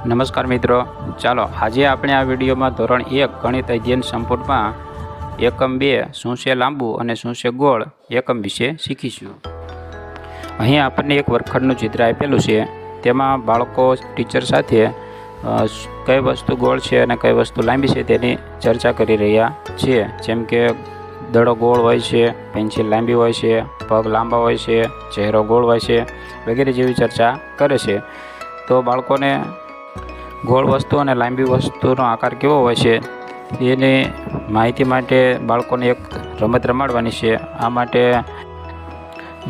નમસ્કાર મિત્રો, ચાલો આજે આપણે આ વિડીયોમાં ધોરણ 1 ગણિત અધ્યયન સંપૂર્ણમાં એકમ 2 શું છે લાંબુ અને શું છે ગોળ એકમ વિશે શીખીશું। અહીં આપણને એક વર્ગખંડનું ચિત્ર આપેલું છે, તેમાં બાળકો ટીચર સાથે કઈ વસ્તુ ગોળ છે અને કઈ વસ્તુ લાંબી છે તેની ચર્ચા કરી રહ્યા છે। જેમ કે દડો ગોળ હોય છે, પેન્સિલ લાંબી હોય છે, પગ લાંબા હોય છે, ચહેરો ગોળ હોય છે વગેરે જેવી ચર્ચા કરે છે। તો બાળકોને ગોળ વસ્તુ અને લાંબી વસ્તુનો આકાર કેવો હોય છે તેની માહિતી માટે બાળકોને એક રમત રમાડવાની છે। આ માટે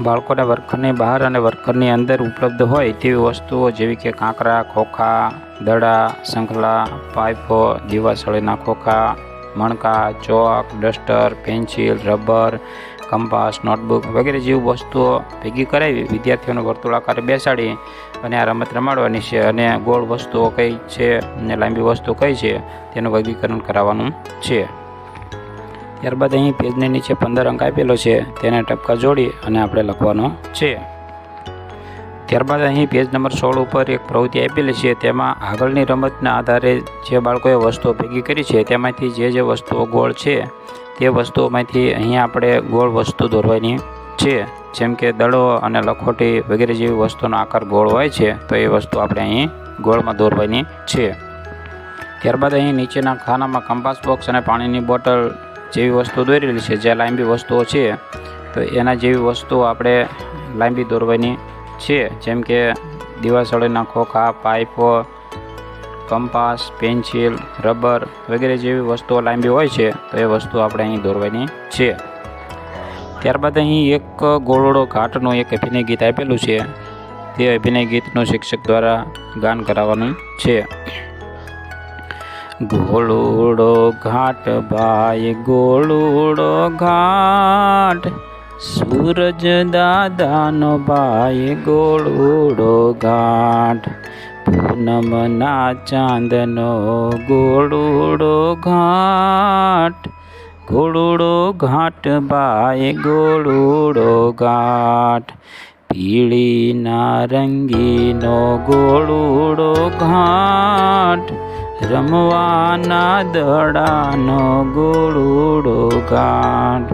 બાળકોને વર્ગખંડની બહાર અને વર્ગખંડની અંદર ઉપલબ્ધ હોય તેવી વસ્તુઓ જેવી કે કાંકરા, ખોખા, દડા, શંખલા, પાઇપો, દીવાસળીના ખોખા, મણકા, chalk, duster, pencil, rubber, compass, notebook વગેરે જેવી વસ્તુઓ ભેગી કરાવી વિદ્યાર્થીઓને વર્તુળાકારે બેસાડી અને આ રમત રમાડવાની છે અને ગોળ વસ્તુઓ કઈ છે અને લાંબી વસ્તુ કઈ છે તેનું વર્ગીકરણ કરાવવાનું છે। ત્યારબાદ અહીં પેજની નીચે 15 અંક આપેલો છે, તેને ટપકા જોડી અને આપણે લખવાનો છે। ત્યારબાદ અહીં પેજ નંબર 16 ઉપર એક પ્રવૃત્તિ આપેલી છે, તેમાં આગળની રમતના આધારે જે બાળકોએ વસ્તુઓ ભેગી કરી છે તેમાંથી જે વસ્તુઓ ગોળ છે તે વસ્તુઓમાંથી અહીંયા આપણે ગોળ વસ્તુ દોરવાની છે। જેમ કે દડો અને લખોટી વગેરે જેવી વસ્તુનો આકાર ગોળ હોય છે તો એ વસ્તુ આપણે અહીં ગોળમાં દોરવાની છે। ત્યારબાદ અહીં નીચેના ખાનામાં કંપાસ બોક્સ અને પાણીની બોટલ જેવી વસ્તુ દોરેલી છે, જે લાંબી વસ્તુઓ છે તો એના જેવી વસ્તુઓ આપણે લાંબી દોરવાની છે। જેમ કે દીવાસળીના ખોખા, પાઇપો, કંપાસ, પેન્સિલ, રબર વગેરે જેવી વસ્તુઓ લાંબી હોય છે તો એ વસ્તુ આપણે અહીં દોરવાની છે। ત્યારબાદ અહીં એક ગોળોડો ઘાટનું એક અભિનય ગીત આપેલું છે, તે અભિનય ગીતનું શિક્ષક દ્વારા ગાન કરાવવાનું છે। ગોળોડો ઘાટ ભાઈ ગોળોડો ઘાટ, સૂરજ દાદાનો ભાઈ ગોળોડો ઘાટ, પૂનમના ચાંદનો ગોળોડો ઘાટ, ગોળોડો ઘાટ ભાઈ ગોળોડો ઘાટ, પીળી નારંગીનો ગોળોડો ઘાટ, રમવાના દડાનો ગોળોડો ઘાટ,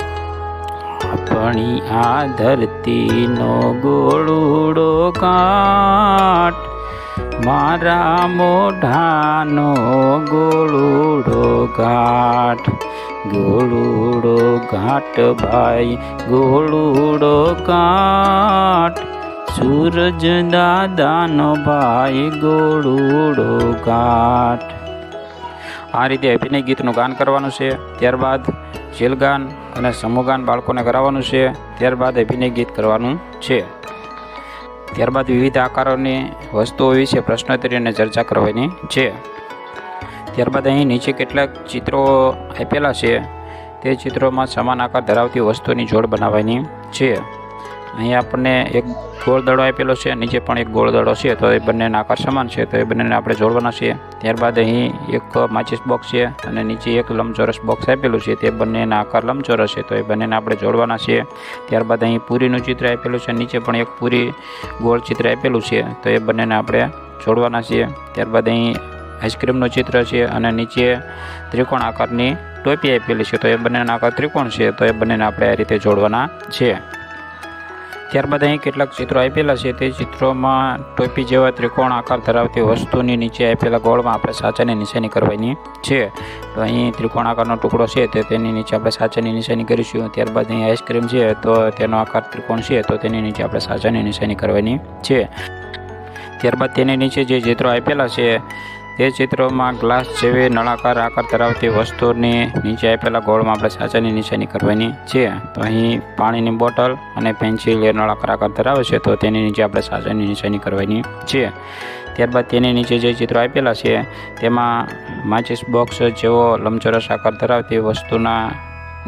આપણી આ ધરતીનો ગોળોડો ઘાટ, મારા મોઢાનો ગોળોડો ઘાટ, ગોળોડો ઘાટ ભાઈ ગોળોડો ઘાટ, સૂરજ દાદાનો ભાઈ ગોળોડો ઘાટ। આ રીતે અભિનય ગીતનું ગાન કરવાનું છે। ત્યારબાદ જેલગાન અને સમૂહગાન બાળકોને કરાવવાનું છે। ત્યારબાદ અભિનય ગીત કરવાનું છે। ત્યારબાદ વિવિધ આકારોની વસ્તુઓ વિશે પ્રશ્નોત્તરી અને ચર્ચા કરવાની છે। ત્યારબાદ અહીં નીચે કેટલાક ચિત્રો આપેલા છે, તે ચિત્રોમાં સમાન આકાર ધરાવતી વસ્તુની જોડ બનાવવાની છે। અહીં આપણને એક ગોળ દડો આપેલો છે, નીચે પણ એક ગોળ દડો છે, તો એ બંનેના આકાર સમાન છે તો એ બંનેને આપણે જોડવાના છે। ત્યારબાદ અહીં એક માચિસ બોક્સ છે અને નીચે એક લંબચોરસ બોક્સ આપેલું છે, તે બંનેના આકાર લંબચોરસ છે તો એ બંનેને આપણે જોડવાના છે। ત્યારબાદ અહીં પૂરીનું ચિત્ર આપેલું છે, નીચે પણ એક પૂરી ગોળ ચિત્ર આપેલું છે તો એ બંનેને આપણે જોડવાના છે। ત્યારબાદ અહીં આઈસ્ક્રીમનું ચિત્ર છે અને નીચે ત્રિકોણ આકારની ટોપી આપેલી છે તો એ બંનેના આકાર ત્રિકોણ છે તો એ બંનેને આપણે આ રીતે જોડવાના છે। ત્યારબાદ અહીં કેટલાક ચિત્રો આપેલા છે, તે ચિત્રોમાં ટોપી જેવા ત્રિકોણ આકાર ધરાવતી વસ્તુની નીચે આપેલા ગોળમાં આપણે સાચાની નિશાની કરવાની છે। તો અહીં ત્રિકોણ આકારનો ટુકડો છે તો તેની નીચે આપણે સાચાની નિશાની કરીશું। ત્યારબાદ અહીં આઈસ્ક્રીમ છે તો તેનો આકાર ત્રિકોણ છે તો તેની નીચે આપણે સાચાની નિશાની કરવાની છે। ત્યારબાદ તેની નીચે જે ચિત્રો આપેલા છે તે ચિત્રોમાં ગ્લાસ જેવી નળાકાર આકાર ધરાવતી વસ્તુની નીચે આપેલા ગોળમાં આપણે સાચાની નિશાની કરવાની છે। તો અહીં પાણીની બોટલ અને પેન્સિલ એ નળાકાર આકાર ધરાવે છે તો તેની નીચે આપણે સાચાની નિશાની કરવાની છે। ત્યારબાદ તેની નીચે જે ચિત્રો આપેલા છે તેમાં માચિસ બોક્સ જેવો લંબચોરસ આકાર ધરાવતી વસ્તુના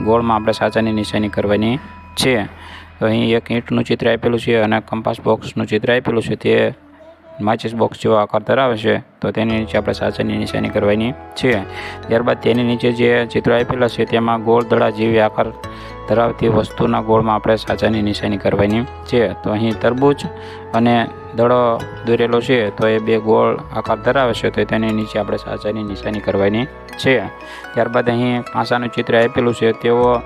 ગોળમાં આપણે સાચાની નિશાની કરવાની છે। તો અહીં એક ઈંટનું ચિત્ર આપેલું છે અને કંપાસ બોક્સનું ચિત્ર આપેલું છે, તે માચિસ બોક્સ જેવો આકાર ધરાવે છે તો તેની નીચે આપણે સાચાની નિશાની કરવાની છે। ત્યારબાદ તેની નીચે જે ચિત્રો આપેલા છે તેમાં ગોળ દડા જેવી આકાર ધરાવતી વસ્તુના ગોળમાં આપણે સાચાની નિશાની કરવાની છે। તો અહીં તરબૂચ અને દડો દોરેલો છે તો એ બે ગોળ આકાર ધરાવે છે, તો તેની નીચે આપણે સાચાની નિશાની કરવાની છે. ત્યારબાદ અહીં પાસાનું ચિત્ર આપેલું છે, તેવો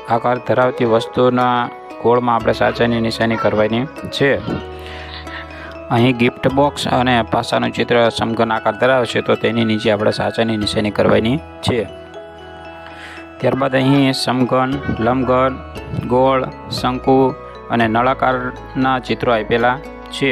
આકાર ધરાવતી વસ્તુના ગોળમાં આપણે સાચાની નિશાની કરવાની છે. અહીં ગિફ્ટ બોક્સ અને પાસાનું ચિત્ર સમઘન આકાર ધરાવે છે, તો તેની નીચે આપણે સાચાની નિશાની કરવાની છે. ત્યારબાદ અહીં સમઘન, લંબઘન, ગોળ, શંકુ અને નળાકારના ચિત્રો આપેલા છે.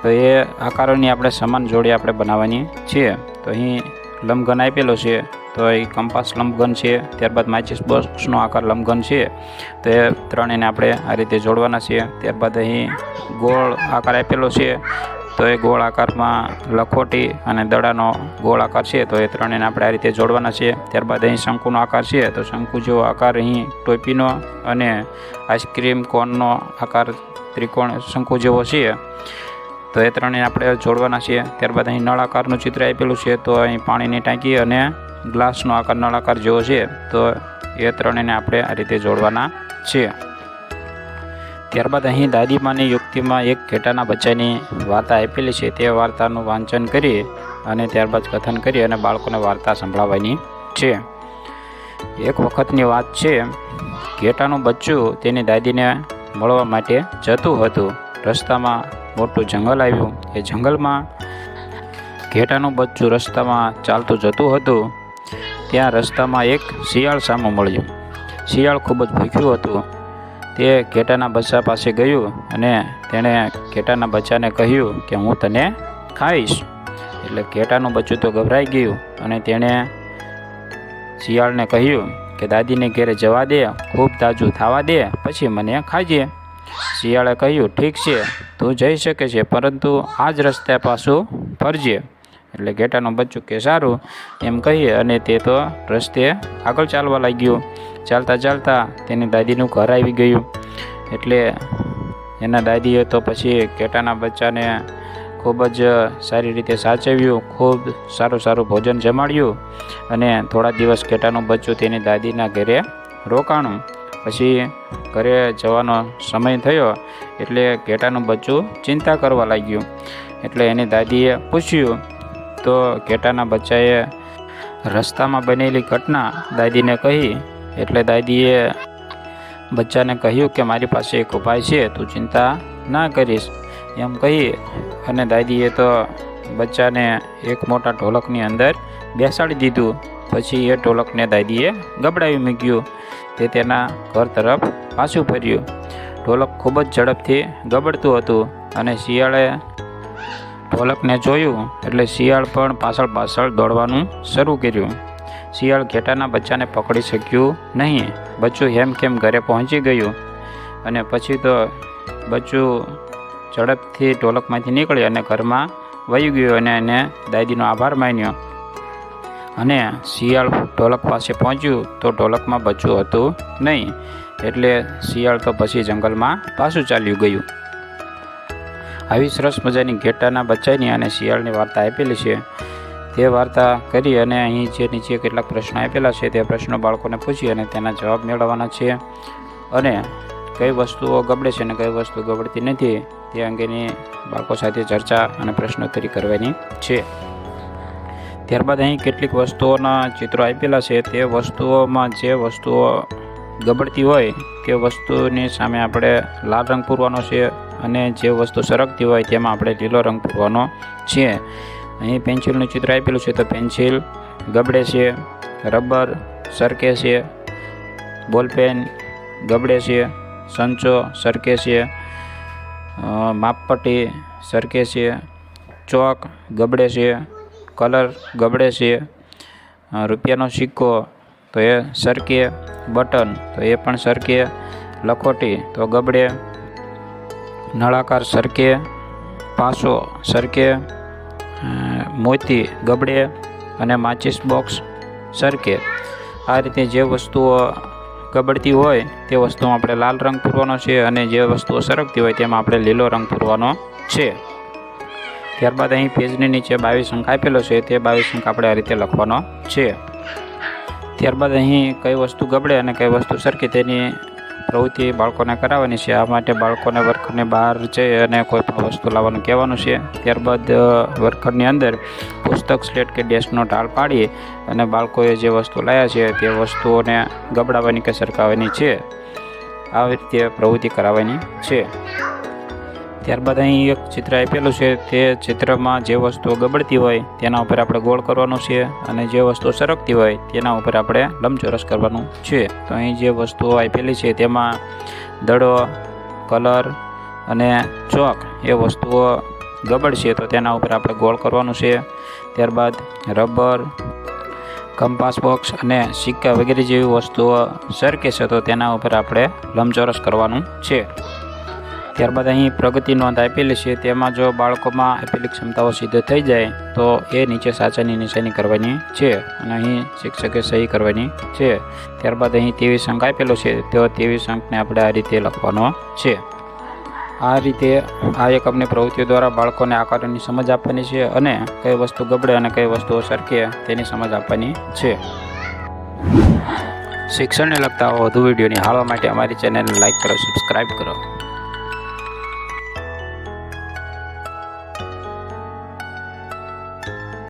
તો એ આકારોની આપણે સમાન જોડી આપણે બનાવવાની છે. તો અહીં લંબઘન આપેલો છે, તો એ કંપાસ લંબઘન છે. ત્યારબાદ માચિસ બોક્સનો આકાર લંબઘન છે, તો એ ત્રણેયને આપણે આ રીતે જોડવાના છે. ત્યારબાદ અહીં ગોળ આકાર આપેલો છે, તો એ ગોળ આકારમાં લખોટી અને દડાનો ગોળ આકાર છે, તો એ ત્રણેયને આપણે આ રીતે જોડવાના છે. ત્યારબાદ અહીં શંકુનો આકાર છે, તો શંકુ જેવો આકાર અહીં ટોપીનો અને આઈસ્ક્રીમ કોનનો આકાર ત્રિકોણ શંકુ જેવો છે, તો એ ત્રણેય આપણે જોડવાના છે. ત્યારબાદ અહીં નળ આકારનું ચિત્ર આપેલું છે, તો અહીં પાણીની ટાંકી અને ગ્લાસનો આકાર નળાકાર જેવો છે, તો એ ત્રણેયને આપણે આ રીતે જોડવાના છે. ત્યારબાદ અહીં દાદીમાની યુક્તિમાં એક ઘેટાના બચ્ચાની વાર્તા આપેલી છે, તે વાર્તાનું વાંચન કરી અને ત્યારબાદ કથન કરી અને બાળકોને વાર્તા સંભળાવવાની છે. એક વખતની વાત છે, ઘેટાનું બચ્ચું તેની દાદીને મળવા માટે જતું હતું. રસ્તામાં મોટું જંગલ આવ્યું. એ જંગલમાં ઘેટાનું બચ્ચું રસ્તામાં ચાલતું જતું હતું. ત્યાં રસ્તામાં એક શિયાળ સામું મળ્યું. શિયાળ ખૂબ જ ભૂખ્યું હતું. તે ઘેટાના બચ્ચા પાસે ગયું અને તેણે ઘેટાના બચ્ચાને કહ્યું કે હું તને ખાઈશ. એટલે ઘેટાનું બચ્ચું તો ગભરાઈ ગયું અને તેણે શિયાળને કહ્યું કે દાદીને ઘેરે જવા દે, ખૂબ તાજું થવા દે, પછી મને ખાજે. શિયાળે કહ્યું ઠીક છે, તું જઈ શકે છે, પરંતુ આ જ રસ્તે પાછું ફરજે. એટલે ઘેટાનું બચ્ચું કે સારું એમ કહીએ અને તે તો રસ્તે આગળ ચાલવા લાગ્યું. ચાલતા ચાલતા તેની દાદીનું ઘર આવી ગયું. એટલે એના દાદીએ તો પછી ઘેટાના બચ્ચાને ખૂબ જ સારી રીતે સાચવ્યું, ખૂબ સારું ભોજન જમાડ્યું અને થોડા દિવસ ઘેટાનું બચ્ચું તેની દાદીના ઘરે રોકાણું. પછી ઘરે જવાનો સમય થયો એટલે ઘેટાનું બચ્ચું ચિંતા કરવા લાગ્યું. એટલે એની દાદીએ પૂછ્યું, તો ઘેટાના બચ્ચાએ રસ્તામાં બનેલી ઘટના દાદીને કહી. એટલે દાદીએ બચ્ચાને કહ્યું કે મારી પાસે એક ઉપાય છે, તું ચિંતા ના કરીશ એમ કહી અને દાદીએ તો બચ્ચાને એક મોટા ઢોલકની અંદર બેસાડી દીધું. પછી એ ઢોલકને દાદીએ ગબડાવી મૂક્યું. તે તેના ઘર તરફ પાછું ફર્યું. ઢોલક ખૂબ જ ઝડપથી ગબડતું હતું અને શિયાળે ઢોલકને જોયું એટલે શિયાળ પણ પાછળ દોડવાનું શરૂ કર્યું. શિયાળ ઘેટાના બચ્ચાને પકડી શક્યું નહીં. બચ્ચું હેમખેમ ઘરે પહોંચી ગયું અને પછી તો બચ્ચું ઝડપથી ઢોલકમાંથી નીકળી અને ઘરમાં વહી ગયું અને એને દાદીનો આભાર માન્યો. અને શિયાળ ઢોલક પાસે પહોંચ્યું તો ઢોલકમાં બચ્ચું હતું નહીં. એટલે શિયાળ તો પછી જંગલમાં પાછું ચાલ્યું ગયું. આવી સરસ મજાની ઘેટાના બચ્ચાની અને શિયાળની વાર્તા આપેલી છે. તે વાર્તા કરી અને અહીં જે નીચે કેટલાક પ્રશ્નો આપેલા છે તે પ્રશ્નો બાળકોને પૂછી અને તેના જવાબ મેળવવાના છે. અને કઈ વસ્તુઓ ગબડે છે અને કઈ વસ્તુ ગબડતી નથી તે અંગેની બાળકો સાથે ચર્ચા અને પ્રશ્નોત્તરી કરવાની છે. ત્યારબાદ અહીં કેટલીક વસ્તુઓના ચિત્રો આપેલા છે. તે વસ્તુઓમાં જે વસ્તુઓ ગબડતી હોય તે વસ્તુની સામે આપણે લાલ રંગ પૂરવાનો છે અને જે વસ્તુ સરકતી હોય તેમાં આપણે લીલો રંગ પૂરવાનો છે. અહીં પેન્સિલનું ચિત્ર આપેલું છે, તો પેન્સિલ ગબડે છે, રબર સરકે છે, બોલપેન ગબડે છે, સંચો સરકે છે, માપપટ્ટી સરકે છે, ચોક ગબડે છે, કલર ગબડે છે, રૂપિયાનો સિક્કો તો એ સરકે, બટન તો એ પણ સરકે, લખોટી તો ગબડે, નળાકાર સરકે, પાસો સરકે, મોતી ગબડે અને માચિસ બોક્સ સરકે. આ રીતે જે વસ્તુઓ ગબડતી હોય તે વસ્તુમાં આપણે લાલ રંગ પૂરવાનો છે અને જે વસ્તુઓ સરકતી હોય તેમાં આપણે લીલો રંગ પૂરવાનો છે. ત્યારબાદ અહીં પેજની નીચે 22 અંક આપેલો છે, તે 22 અંક આપણે આ રીતે લખવાનો છે. ત્યારબાદ અહીં કઈ વસ્તુ ગબડે અને કઈ વસ્તુ સરકે તેની પ્રવૃત્તિ બાળકોને કરાવવાની છે. આ માટે બાળકોને વર્ગખંડની બહાર જઈ અને કોઈ પણ વસ્તુ લાવવાનું કહેવાનું છે. ત્યારબાદ વર્ગખંડની અંદર પુસ્તક, સ્લેટ કે ડેસ્કનો ઢાળ પાડી અને બાળકોએ જે વસ્તુ લાવ્યા છે તે વસ્તુઓને ગબડાવવાની કે સરકાવવાની છે. આવી રીતે પ્રવૃત્તિ કરાવવાની છે. ત્યારબાદ અહીં એક ચિત્ર આપેલું છે. તે ચિત્રમાં જે વસ્તુઓ ગબડતી હોય તેના ઉપર આપણે ગોળ કરવાનું છે અને જે વસ્તુઓ સરકતી હોય તેના ઉપર આપણે લંબચોરસ કરવાનું છે. તો અહીં જે વસ્તુઓ આપેલી છે તેમાં દડો, કલર અને ચોક એ વસ્તુઓ ગબડશે તો તેના ઉપર આપણે ગોળ કરવાનું છે. ત્યારબાદ રબર, કંપાસ બોક્સ અને સિક્કા વગેરે જેવી વસ્તુઓ સરકે છે તો તેના ઉપર આપણે લંબચોરસ કરવાનું છે. ત્યારબાદ અહીં પ્રગતિ નોંધ આપેલી છે. તેમાં જો બાળકોમાં આપેલી ક્ષમતાઓ સિદ્ધ થઈ જાય તો એ નીચે સાચાની નિશાની કરવાની છે અને અહીં શિક્ષકે સહી કરવાની છે. ત્યારબાદ અહીં 23 અંક આપેલો છે તો 23 અંકને આપણે આ રીતે લખવાનો છે. આ રીતે આ એકમની પ્રવૃત્તિઓ દ્વારા બાળકોને આકારોની સમજ આપવાની છે અને કઈ વસ્તુ ગબડે અને કઈ વસ્તુઓ સરકે તેની સમજ આપવાની છે. શિક્ષણને લગતા વધુ વિડીયો નિહાળવા માટે અમારી ચેનલને લાઇક કરો, સબસ્ક્રાઈબ કરો.